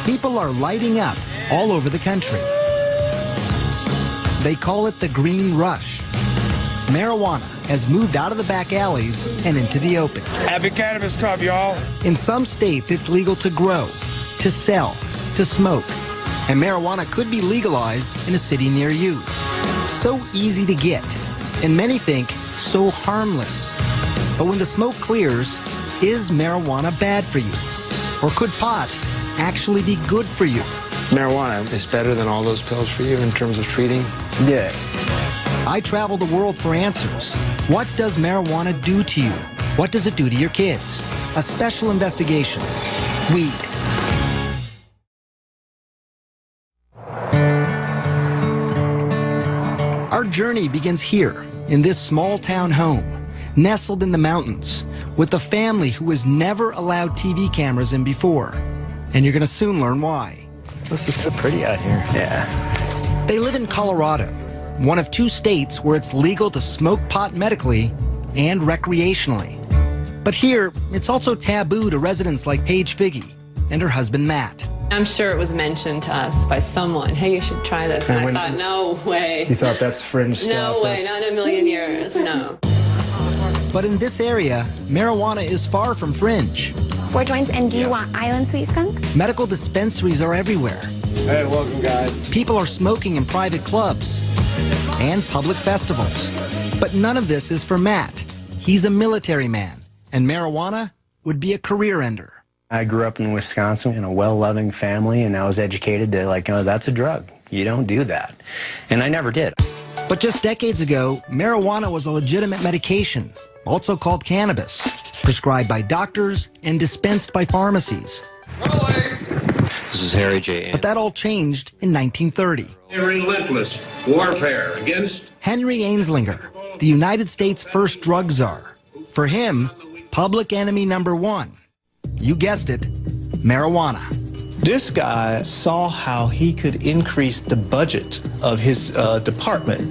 People are lighting up all over the country. They call it the green rush. Marijuana has moved out of the back alleys and into the open. Happy Cannabis Cup, y'all. In some states, it's legal to grow, to sell, to smoke. And marijuana could be legalized in a city near you. So easy to get, and many think so harmless. But when the smoke clears, is marijuana bad for you? Or could pot actually be good for you? Marijuana is better than all those pills for you in terms of treating? Yeah. I travel the world for answers. What does marijuana do to you? What does it do to your kids? A special investigation. Weed. Our journey begins here, in this small town home, nestled in the mountains, with a family who has never allowed TV cameras in before. And you're going to soon learn why. This is so pretty out here. Yeah. They live in Colorado, one of 2 states where it's legal to smoke pot medically and recreationally. But here, it's also taboo to residents like Paige Figge and her husband, Matt. I'm sure it was mentioned to us by someone, hey, you should try this. And I thought, no way. You thought that's fringe stuff? No way, not in a million years, no. But in this area, marijuana is far from fringe. 4 joints, and do you want island sweet skunk? Medical dispensaries are everywhere. Hey, welcome, guys. People are smoking in private clubs and public festivals. But none of this is for Matt. He's a military man, and marijuana would be a career ender. I grew up in Wisconsin in a well-loving family, and I was educated to, like, oh, that's a drug. You don't do that. And I never did. But just decades ago, marijuana was a legitimate medication, also called cannabis, prescribed by doctors and dispensed by pharmacies. This is Harry J. But that all changed in 1930. A relentless warfare against Henry Anslinger, the United States' first drug czar. For him, public enemy number 1. You guessed it, marijuana. This guy saw how he could increase the budget of his department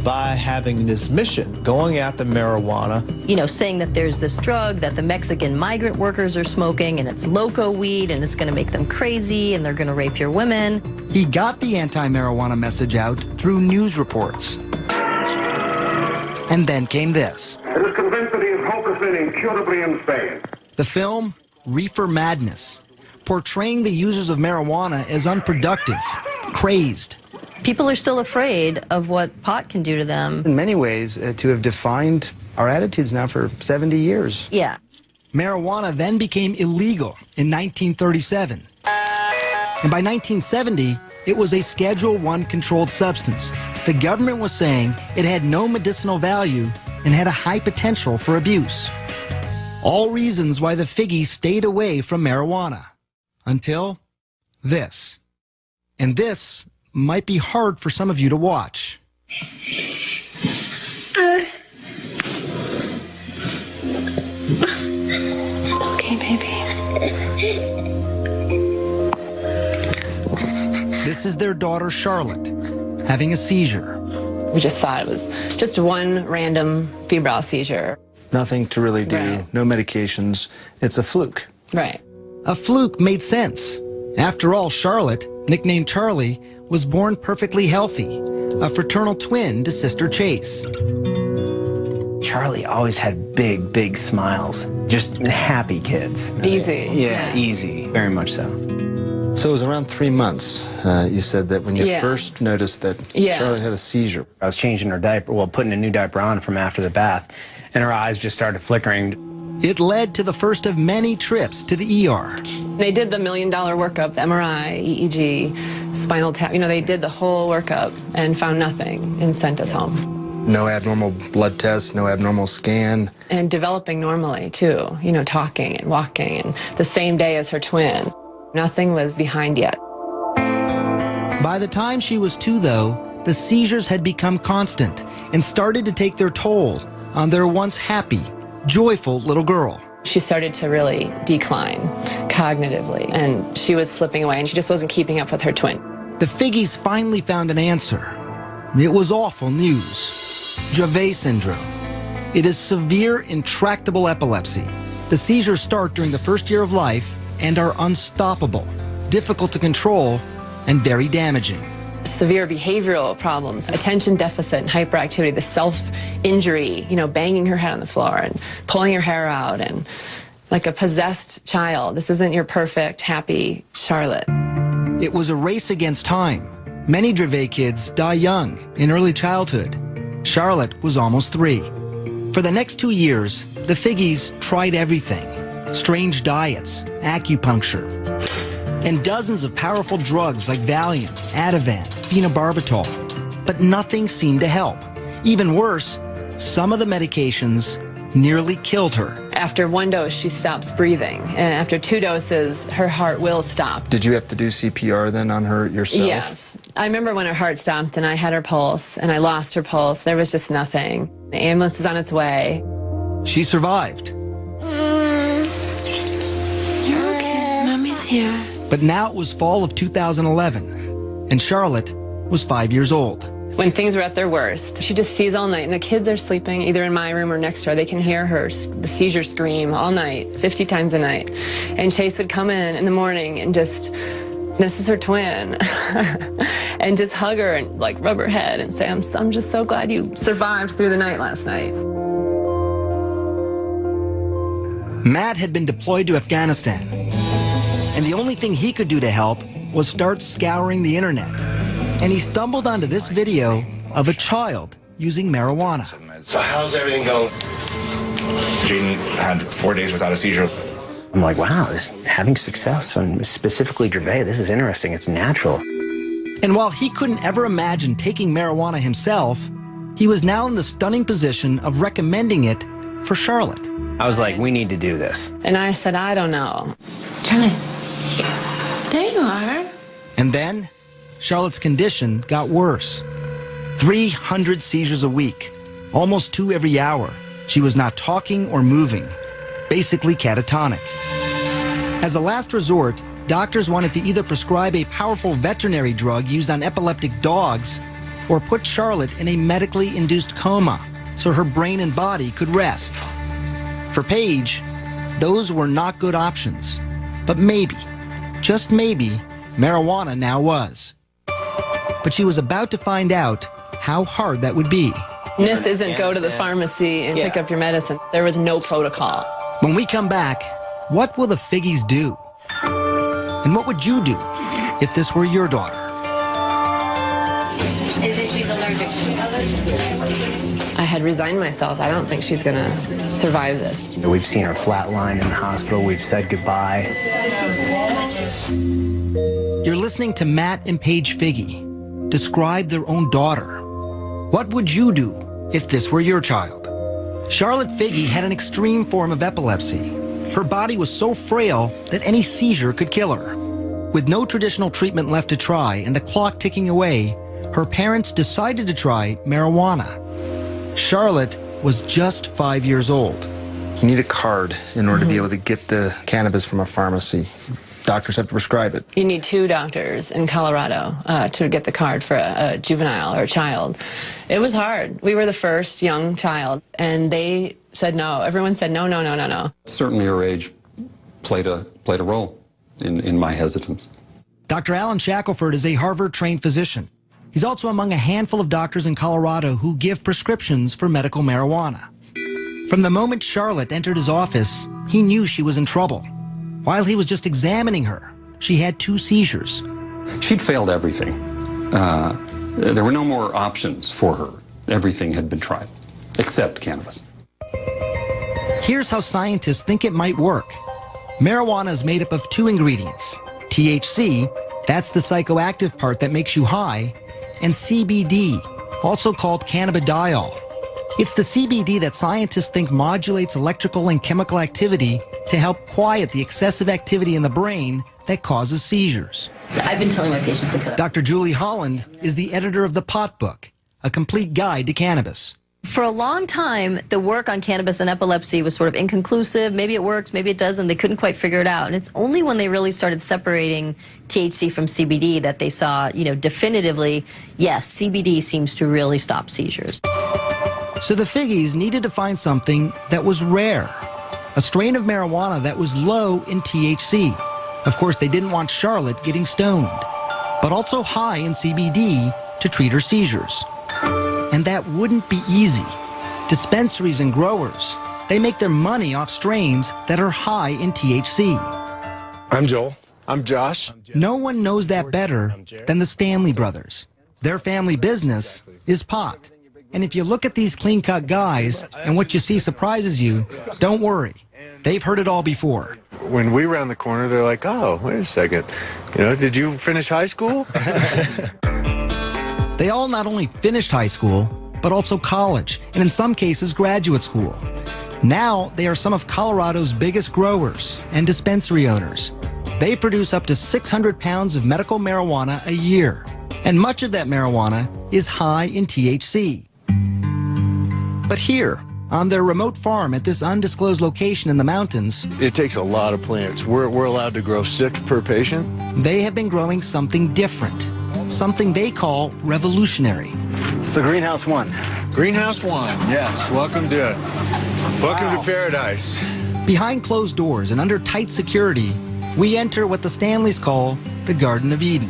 by having this mission, going after marijuana. You know, saying that there's this drug that the Mexican migrant workers are smoking, and it's loco weed, and it's going to make them crazy, and they're going to rape your women. He got the anti-marijuana message out through news reports. And then came this. It is convinced that he is hopelessly and incurably insane. The film, Reefer Madness, portraying the users of marijuana as unproductive, crazed. People are still afraid of what pot can do to them. In many ways, to have defined our attitudes now for 70 years. Yeah. Marijuana then became illegal in 1937. And by 1970, it was a Schedule I controlled substance. The government was saying it had no medicinal value and had a high potential for abuse. All reasons why the Figgies stayed away from marijuana. Until this. And this might be hard for some of you to watch. It's okay, baby. This is their daughter, Charlotte, having a seizure. We just thought it was just one random febrile seizure. Nothing to really do, Right. no medications. It's a fluke. Right. A fluke made sense. After all, Charlotte, nicknamed Charlie, was born perfectly healthy, a fraternal twin to sister Chase. Charlie always had big, big smiles. Just happy kids. Easy. Yeah, easy. Very much so. So it was around 3 months, you said, that when you first noticed that Charlotte had a seizure. I was changing her diaper, well, putting a new diaper on from after the bath, and her eyes just started flickering. It led to the first of many trips to the ER. They did the $1 million workup, the MRI, EEG, spinal tap. You know, they did the whole workup and found nothing and sent us home. No abnormal blood tests, no abnormal scan. And developing normally, too. You know, talking and walking, and the same day as her twin. Nothing was behind yet. By the time she was 2, though, the seizures had become constant and started to take their toll on their once happy, joyful little girl. She started to really decline cognitively, and she was slipping away, and she just wasn't keeping up with her twin. The Figgies finally found an answer. It was awful news. Dravet syndrome. It is severe, intractable epilepsy. The seizures start during the first year of life and are unstoppable, difficult to control, and very damaging. Severe behavioral problems, attention deficit and hyperactivity, the self-injury, banging her head on the floor and pulling her hair out, and like a possessed child. This isn't your perfect, happy Charlotte. It was a race against time. Many Dravet kids die young, in early childhood. Charlotte was almost 3. For the next 2 years, the Figgies tried everything. Strange diets, acupuncture, and dozens of powerful drugs like Valium, Ativan, phenobarbital. But nothing seemed to help. Even worse, some of the medications nearly killed her. After 1 dose, she stops breathing. And after 2 doses, her heart will stop. Did you have to do CPR then on her yourself? Yes. I remember when her heart stopped and I had her pulse and I lost her pulse. There was just nothing. The ambulance is on its way. She survived. You're okay. Mommy's here. But now it was fall of 2011, and Charlotte was 5 years old. When things were at their worst, she just sees all night, and the kids are sleeping either in my room or next to her. They can hear her, the seizure scream all night, 50 times a night. And Chase would come in the morning and just, this is her twin, and just hug her and like rub her head and say, I'm just so glad you survived through the night last night. Matt had been deployed to Afghanistan, and the only thing he could do to help was start scouring the internet. And he stumbled onto this video of a child using marijuana. So how's everything going? Jaden had 4 days without a seizure. I'm like, wow, having success on specifically Dravet, this is interesting. It's natural. And while he couldn't ever imagine taking marijuana himself, he was now in the stunning position of recommending it for Charlotte. I was like, we need to do this. And I said, I don't know. Charlie, there you are. And then Charlotte's condition got worse. 300 seizures a week, almost 2 every hour. She was not talking or moving, basically catatonic. As a last resort, doctors wanted to either prescribe a powerful veterinary drug used on epileptic dogs or put Charlotte in a medically induced coma so her brain and body could rest. For Paige, those were not good options. But maybe, just maybe, marijuana now was. But she was about to find out how hard that would be. This isn't go to the pharmacy and pick up your medicine. There was no protocol. When we come back, what will the Figgies do? And what would you do if this were your daughter? Is it she's allergic to? I had resigned myself. I don't think she's going to survive this. We've seen her flatline in the hospital. We've said goodbye. You're listening to Matt and Paige Figgy describe their own daughter. What would you do if this were your child? Charlotte Figgy had an extreme form of epilepsy. Her body was so frail that any seizure could kill her. With no traditional treatment left to try and the clock ticking away, her parents decided to try marijuana. Charlotte was just 5 years old. You need a card in order to be able to get the cannabis from a pharmacy. Doctors have to prescribe it. You need 2 doctors in Colorado to get the card for a juvenile or a child. It was hard. We were the first young child, and they said no. Everyone said no, no, no, no, no. Certainly her age played a role in my hesitance. Dr. Alan Shackelford is a Harvard-trained physician. He's also among a handful of doctors in Colorado who give prescriptions for medical marijuana. From the moment Charlotte entered his office, he knew she was in trouble. While he was just examining her, she had 2 seizures. She'd failed everything. There were no more options for her. Everything had been tried, except cannabis. Here's how scientists think it might work. Marijuana is made up of 2 ingredients. THC, that's the psychoactive part that makes you high, and CBD, also called cannabidiol. It's the CBD that scientists think modulates electrical and chemical activity to help quiet the excessive activity in the brain that causes seizures. I've been telling my patients to cut. Dr. Julie Holland is the editor of The Pot Book, a complete guide to cannabis. For a long time, the work on cannabis and epilepsy was sort of inconclusive. Maybe it works, maybe it doesn't. They couldn't quite figure it out. And it's only when they really started separating THC from CBD that they saw, definitively, yes, CBD seems to really stop seizures. So the Figgies needed to find something that was rare, a strain of marijuana that was low in THC. Of course, they didn't want Charlotte getting stoned, but also high in CBD to treat her seizures. And that wouldn't be easy. Dispensaries and growers, they make their money off strains that are high in THC. I'm Joel. I'm Josh. No one knows that better than the Stanley brothers. Their family business is pot. And if you look at these clean-cut guys and what you see surprises you, don't worry. They've heard it all before. When we round the corner, they're like, oh, wait a second. Did you finish high school? They all not only finished high school, but also college, and in some cases, graduate school. Now, they are some of Colorado's biggest growers and dispensary owners. They produce up to 600 pounds of medical marijuana a year, and much of that marijuana is high in THC. But here, on their remote farm at this undisclosed location in the mountains, it takes a lot of plants. We're allowed to grow 6 per patient. They have been growing something different, something they call revolutionary. So Greenhouse 1. Greenhouse 1, yes. Welcome to paradise. Behind closed doors and under tight security, we enter what the Stanleys call the Garden of Eden.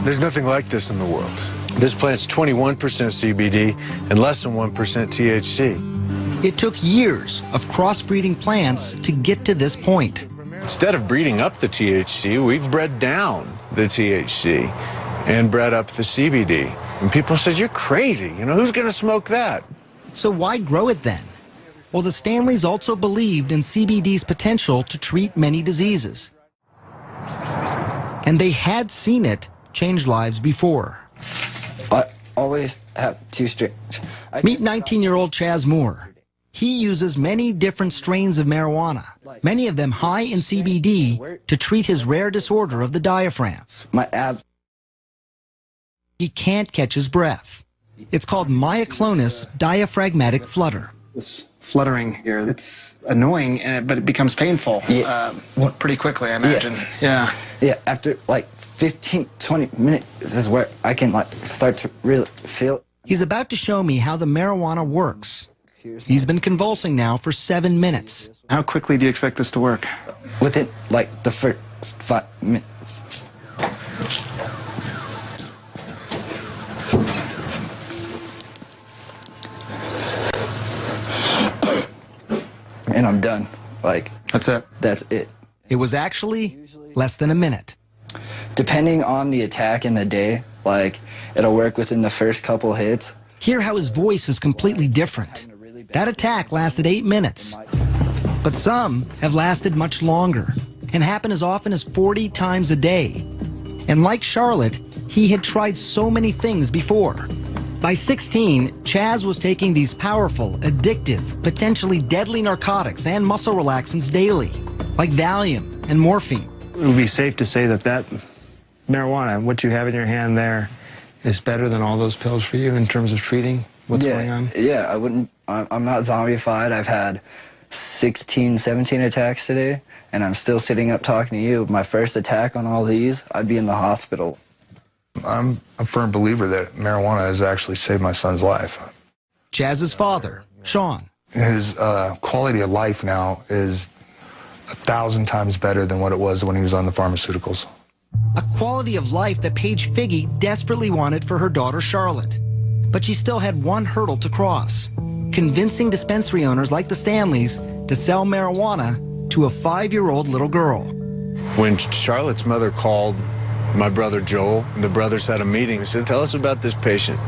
There's nothing like this in the world. This plant's 21% CBD and less than 1% THC. It took years of crossbreeding plants to get to this point. Instead of breeding up the THC, we've bred down the THC and bred up the CBD. And people said, you're crazy. Who's going to smoke that? So why grow it then? Well, the Stanleys also believed in CBD's potential to treat many diseases. And they had seen it change lives before. I always have 2 strains. Meet 19-year-old Chaz Moore. He uses many different strains of marijuana, many of them high in CBD, to treat his rare disorder of the diaphragm. My abs. He can't catch his breath. It's called myoclonus diaphragmatic flutter. This fluttering here, it's annoying, but it becomes painful pretty quickly, I imagine. Yeah, after like 15, 20 minutes, this is where I can start to really feel it. He's about to show me how the marijuana works. He's been convulsing now for 7 minutes. How quickly do you expect this to work? Within the first 5 minutes. And I'm done. That's it? That's it. It was actually less than a minute. Depending on the attack in the day, it'll work within the first couple hits. Hear how his voice is completely different. That attack lasted 8 minutes. But some have lasted much longer and happen as often as 40 times a day. And like Charlotte, he had tried so many things before. By 16, Chaz was taking these powerful, addictive, potentially deadly narcotics and muscle relaxants daily, like Valium and morphine. It would be safe to say that marijuana, what you have in your hand there, is better than all those pills for you in terms of treating what's going on? Yeah, I'm not zombified. I've had 16, 17 attacks today, and I'm still sitting up talking to you. My first attack on all these, I'd be in the hospital. I'm a firm believer that marijuana has actually saved my son's life. Chaz's father, Sean. His quality of life now is 1,000 times better than what it was when he was on the pharmaceuticals. A quality of life that Paige Figge desperately wanted for her daughter Charlotte. But she still had one hurdle to cross: convincing dispensary owners like the Stanleys to sell marijuana to a 5-year-old little girl. When Charlotte's mother called my brother Joel, and the brothers had a meeting, he said, tell us about this patient.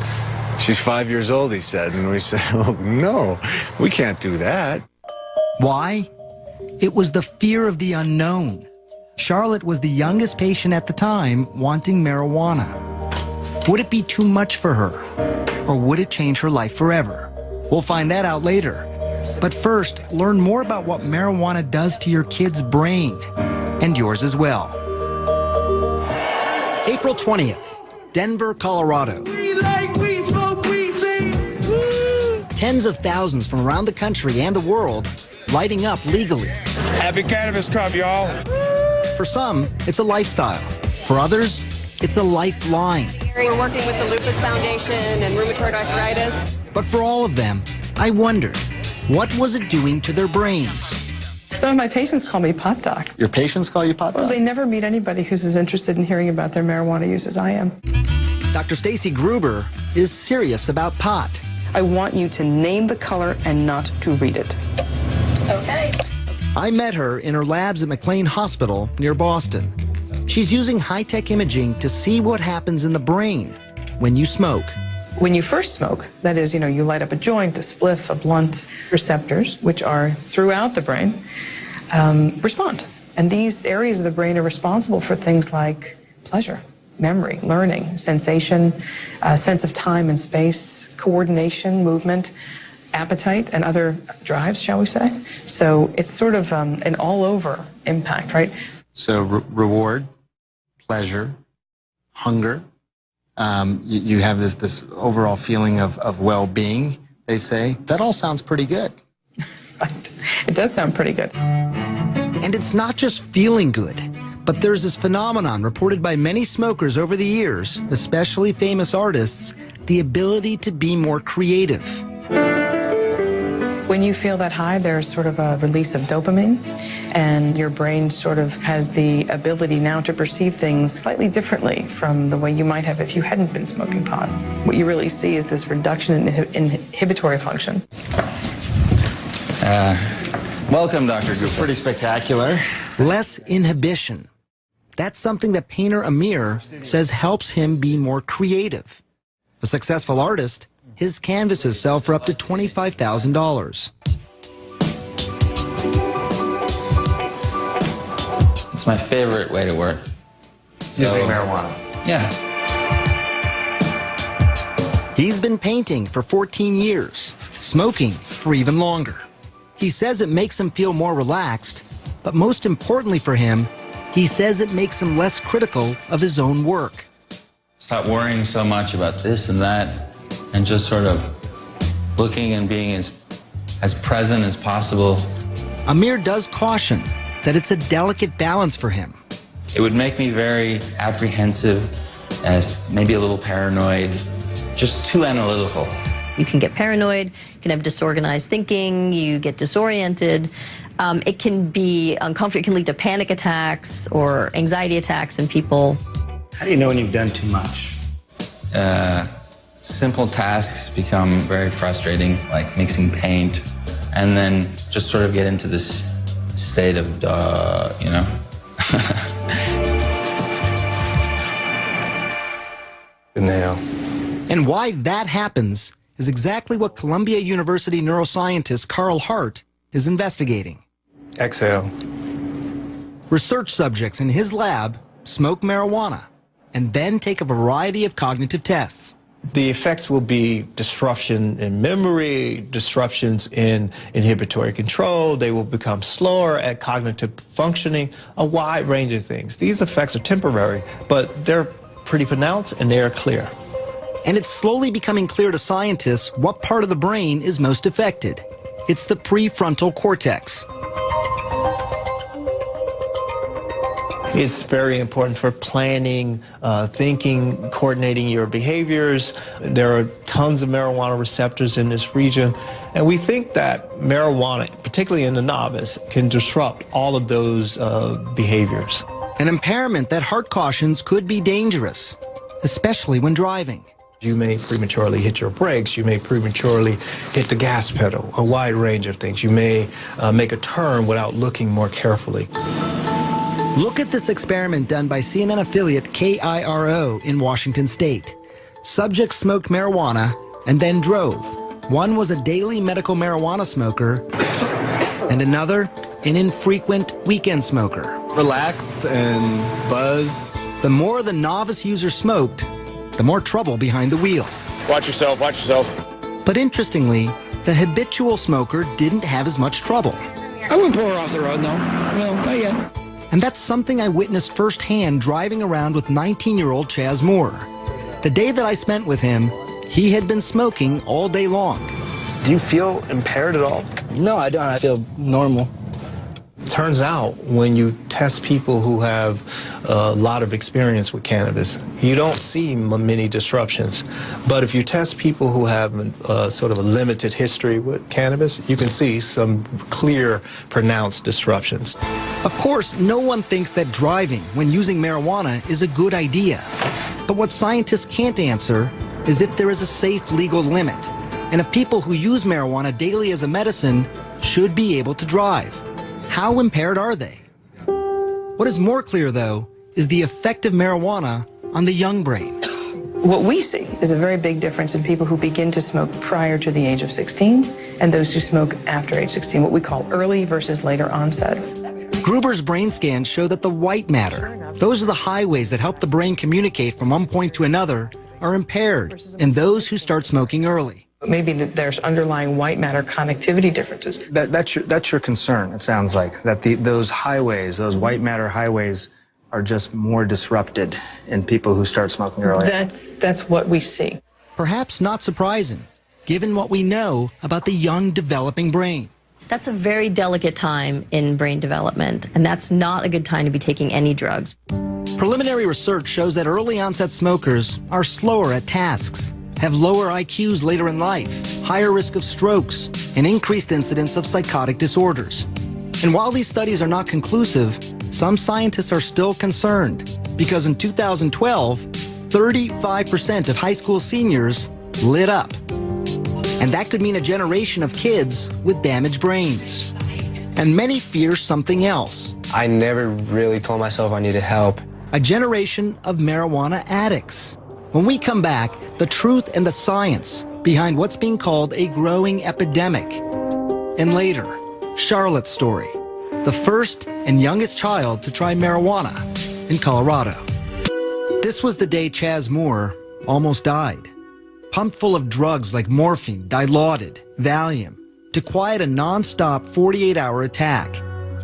She's 5 years old, he said. And we said, oh, no, we can't do that. Why? It was the fear of the unknown. Charlotte was the youngest patient at the time wanting marijuana. Would it be too much for her? Or would it change her life forever? We'll find that out later. But first, learn more about what marijuana does to your kid's brain, and yours as well. April 20th, Denver, Colorado. Tens of thousands from around the country and the world lighting up legally. Happy Cannabis Cup, y'all. For some, it's a lifestyle. For others, it's a lifeline. We're working with the Lupus Foundation and rheumatoid arthritis. But for all of them, I wondered, what was it doing to their brains? Some of my patients call me pot doc. Your patients call you pot doc? Well, they never meet anybody who's as interested in hearing about their marijuana use as I am. Dr. Stacy Gruber is serious about pot. I want you to name the color and not to read it. Okay. I met her in her labs at McLean Hospital near Boston. She's using high-tech imaging to see what happens in the brain when you smoke. When you first smoke, that is, you light up a joint, a spliff, a blunt, receptors, which are throughout the brain, respond. And these areas of the brain are responsible for things like pleasure, memory, learning, sensation, sense of time and space, coordination, movement, appetite, and other drives, shall we say. So it's sort of an all-over impact, right? So reward, pleasure, hunger. You have this overall feeling of well-being, they say. That all sounds pretty good. Right. It does sound pretty good. And it's not just feeling good, but there's this phenomenon reported by many smokers over the years, especially famous artists, the ability to be more creative. When you feel that high, there's sort of a release of dopamine, and your brain sort of has the ability now to perceive things slightly differently from the way you might have if you hadn't been smoking pot. What you really see is this reduction in inhibitory function. Welcome, Dr. Gupta. Pretty spectacular. Less inhibition. That's something that painter Amir says helps him be more creative. A successful artist, his canvases sell for up to $25,000. It's my favorite way to work. Using marijuana. Yeah. He's been painting for 14 years, smoking for even longer. He says it makes him feel more relaxed, but most importantly for him, he says it makes him less critical of his own work. Stop worrying so much about this and that, and just sort of looking and being as present as possible. Amir does caution that it's a delicate balance for him. It would make me very apprehensive, as maybe a little paranoid, just too analytical. You can get paranoid, you can have disorganized thinking, you get disoriented. It can be uncomfortable, it can lead to panic attacks or anxiety attacks in people. How do you know when you've done too much? Simple tasks become very frustrating, like mixing paint, and then just sort of get into this state of you know? Good nail. And why that happens is exactly what Columbia University neuroscientist Carl Hart is investigating. Exhale. Research subjects in his lab smoke marijuana and then take a variety of cognitive tests. The effects will be disruption in memory, disruptions in inhibitory control. They will become slower at cognitive functioning, a wide range of things. These effects are temporary, but they're pretty pronounced and they are clear. And it's slowly becoming clear to scientists what part of the brain is most affected. It's the prefrontal cortex. It's very important for planning, thinking, coordinating your behaviors. There are tons of marijuana receptors in this region. And we think that marijuana, particularly in the novice, can disrupt all of those behaviors. An impairment that Hart cautions could be dangerous, especially when driving. You may prematurely hit your brakes. You may prematurely hit the gas pedal, a wide range of things. You may make a turn without looking more carefully. Look at this experiment done by CNN affiliate KIRO in Washington State. Subjects smoked marijuana and then drove. One was a daily medical marijuana smoker, and another, an infrequent weekend smoker. Relaxed and buzzed. The more the novice user smoked, the more trouble behind the wheel. Watch yourself, watch yourself. But interestingly, the habitual smoker didn't have as much trouble. I wouldn't pull her off the road, no. No, not yet. And that's something I witnessed firsthand driving around with 19-year-old Chaz Moore. The day that I spent with him, he had been smoking all day long. Do you feel impaired at all? No, I don't. I feel normal. Turns out when you test people who have a lot of experience with cannabis, you don't see many disruptions. But if you test people who have sort of a limited history with cannabis, you can see some clear, pronounced disruptions. Of course, no one thinks that driving when using marijuana is a good idea. But what scientists can't answer is if there is a safe legal limit, and if people who use marijuana daily as a medicine should be able to drive. How impaired are they? What is more clear, though, is the effect of marijuana on the young brain. What we see is a very big difference in people who begin to smoke prior to the age of 16 and those who smoke after age 16, what we call early versus later onset. Gruber's brain scans show that the white matter, those are the highways that help the brain communicate from one point to another, are impaired in those who start smoking early. Maybe there's underlying white matter connectivity differences. That's your concern, it sounds like, that those highways, those white matter highways, are just more disrupted in people who start smoking early. That's what we see. Perhaps not surprising, given what we know about the young developing brain. That's a very delicate time in brain development, and that's not a good time to be taking any drugs. Preliminary research shows that early onset smokers are slower at tasks, have lower IQs later in life, higher risk of strokes, and increased incidence of psychotic disorders. And while these studies are not conclusive, some scientists are still concerned because in 2012, 35% of high school seniors lit up. And that could mean a generation of kids with damaged brains. And many fear something else. I never really told myself I needed help. A generation of marijuana addicts. When we come back, the truth and the science behind what's being called a growing epidemic. And later, Charlotte's story, the first and youngest child to try marijuana in Colorado. This was the day Chaz Moore almost died. Pumped full of drugs like morphine, Dilaudid, Valium, to quiet a non-stop 48-hour attack.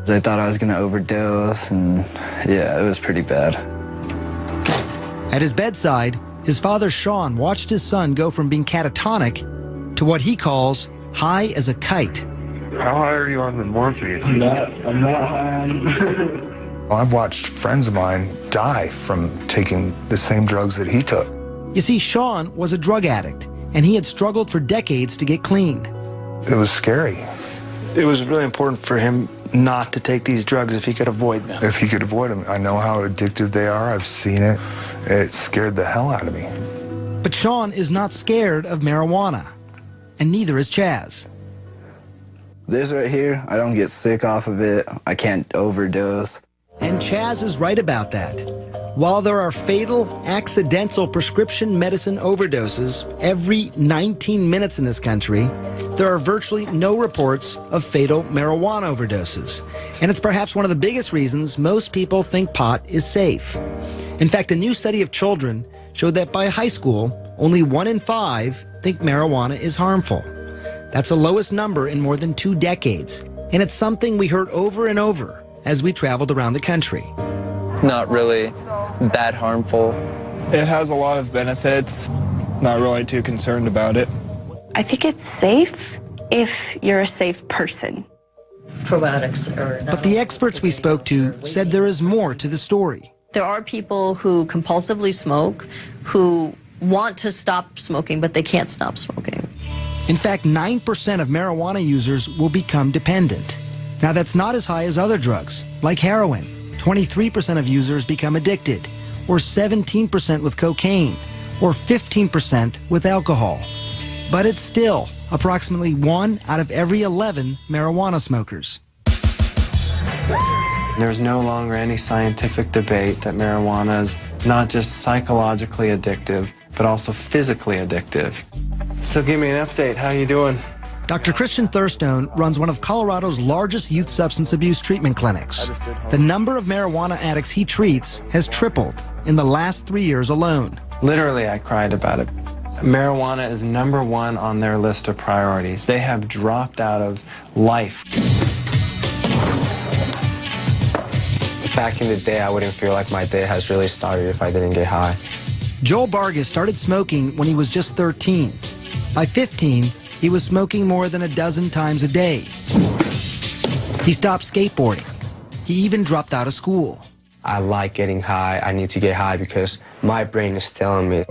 I thought I was going to overdose, and yeah, it was pretty bad. At his bedside, his father Sean watched his son go from being catatonic to what he calls high as a kite. How high are you on the morphine? I'm not high. I've watched friends of mine die from taking the same drugs that he took. You see, Sean was a drug addict, and he had struggled for decades to get clean. It was scary. It was really important for him not to take these drugs if he could avoid them. If he could avoid them. I know how addictive they are. I've seen it. It scared the hell out of me. But Sean is not scared of marijuana, and neither is Chaz. This right here, I don't get sick off of it. I can't overdose. And Chaz is right about that. While there are fatal, accidental prescription medicine overdoses every 19 minutes in this country, there are virtually no reports of fatal marijuana overdoses. And it's perhaps one of the biggest reasons most people think pot is safe. In fact, a new study of children showed that by high school, only 1 in 5 think marijuana is harmful. That's the lowest number in more than 2 decades. And it's something we heard over and over as we traveled around the country. Not really that harmful. It has a lot of benefits. Not really too concerned about it. I think it's safe if you're a safe person. Probiotics are... But the experts we spoke to said there is more to the story. There are people who compulsively smoke, who want to stop smoking, but they can't stop smoking. In fact, 9% of marijuana users will become dependent. Now, that's not as high as other drugs, like heroin. 23% of users become addicted, or 17% with cocaine, or 15% with alcohol. But it's still approximately 1 out of every 11 marijuana smokers. There's no longer any scientific debate that marijuana is not just psychologically addictive, but also physically addictive. So give me an update. How you doing? Dr. Christian Thurstone runs one of Colorado's largest youth substance abuse treatment clinics. The number of marijuana addicts he treats has tripled in the last 3 years alone. Literally, I cried about it. Marijuana is #1 on their list of priorities. They have dropped out of life. Back in the day, I wouldn't feel like my day has really started if I didn't get high. Joel Vargas started smoking when he was just 13. By 15, He was smoking more than a dozen times a day. He stopped skateboarding. He even dropped out of school. I like getting high. I need to get high because my brain is telling me.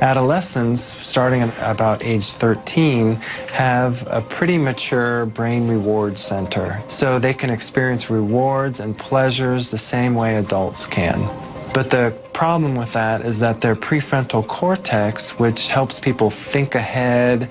Adolescents, starting at about age 13, have a pretty mature brain reward center. So they can experience rewards and pleasures the same way adults can. But the problem with that is that their prefrontal cortex, which helps people think ahead,